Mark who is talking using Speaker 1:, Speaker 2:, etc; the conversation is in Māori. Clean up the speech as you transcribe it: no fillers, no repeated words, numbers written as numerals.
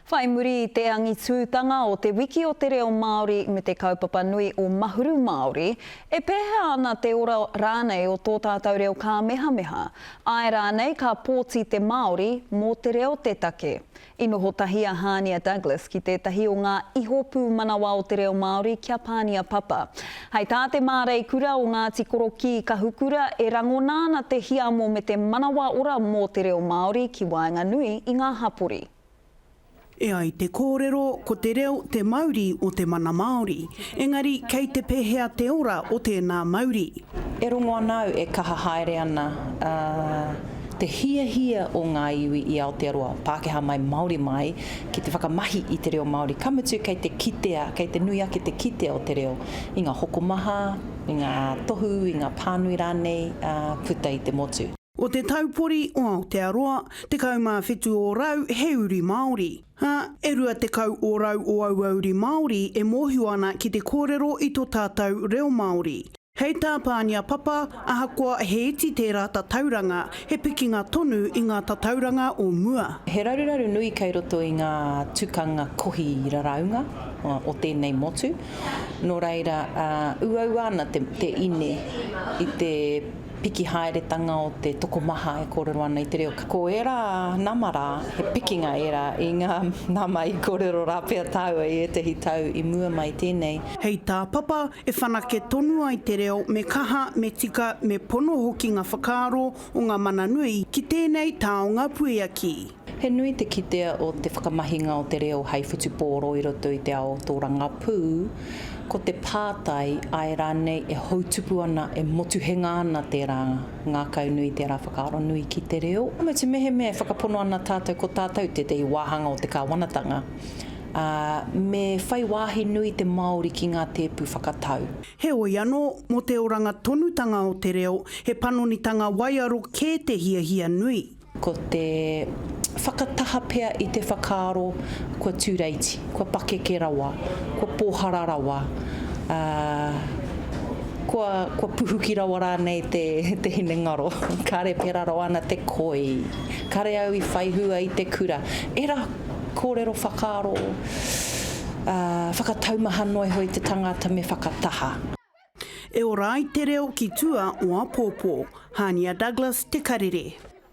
Speaker 1: Whai muri I te angitūtanga o te wiki o te reo Māori me te kaupapa nui o Mahuru Māori, e pēhea ana te ora rānei o tō tātou reo ka mehameha. Ai rānei ka pōti te Māori mō te reo te take. I noho tahia Hania Douglas ki tētahi o ngā ihopu manawa o te reo Māori kia pānia papa. Hei tā te mārei kura o Ngāti Koroki ka hukura e rangona te hiamo me te manawa ora mō te reo Māori ki Waenganui I ngā hapori.
Speaker 2: E ai te kōrero ko te reo te Māori o te mana Māori. Engari, kei te pēhea te ora o tēnā Māori.
Speaker 3: E rongo anau e kaha haere ana te hia o ngā iwi I Aotearoa, Pākehā mai, Māori mai, ki te whakamahi I te reo Māori. Kamutu kei te kitea, kei te nui ake te kitea o te reo. I ngā hokomaha, I ngā tohu, I ngā pānui rānei, puta I te motu.
Speaker 2: O te taupori o Aotearoa, te kaumāwhetu o rau he uri Māori. E rua te kau o rau o auauri Māori e mōhiu ana ki te kōrero I tō tātou reo Māori. Hei tā pānia papa, ahakoa he iti tērā tatauranga, he pikinga tonu I ngā tatauranga o mua.
Speaker 3: He raruraru nui kei roto I ngā tukanga kohi I raraunga o tēnei motu. Nō reira, uau ana te ine I te piki haeretanga o te tokomaha e kōrero ana I te reo. Ko era namara, he pikinga era I ngā nama I kōrero rāpea taua I etahi tau I mua mai tēnei.
Speaker 2: Hei tā papa e whanake tonu ai te reo me kaha, me tika, me pono hoki ngā whakaaro o ngā mana nui ki tēnei taonga pueaki.
Speaker 3: He nui te kitea o te whakamahinga o te reo hei whutupōro I roto I te ao tō rangapū, ko te pātai ai rānei e hautupu ana, e motuhenga ana tērā ngā kau nui, tērā whakaaro nui ki te reo. Me te mehe whakapono ana tātou ko tātou te wāhanga o te kāwanatanga. Me whai wāhi nui te Māori ki ngā tēpu whakatau.
Speaker 2: He oi anō, mo te oranga tonutanga o te reo, he panonitanga waiaro kē te hia nui.
Speaker 3: Ko te whakataha pea I te whakaaro, kua tūreiti, kua pakeke rawa, kua pōhara rawa, kua puhuki rawa rānei te hinengaro. Kare pera rawa ana te koi, kare au I whaihua I te kura. Era kōrero whakaaro, whakataumaha noi hoi te tangata me whakataha.
Speaker 2: E ora ai te reo ki tua o Apōpō, Hania Douglas, Te Karere.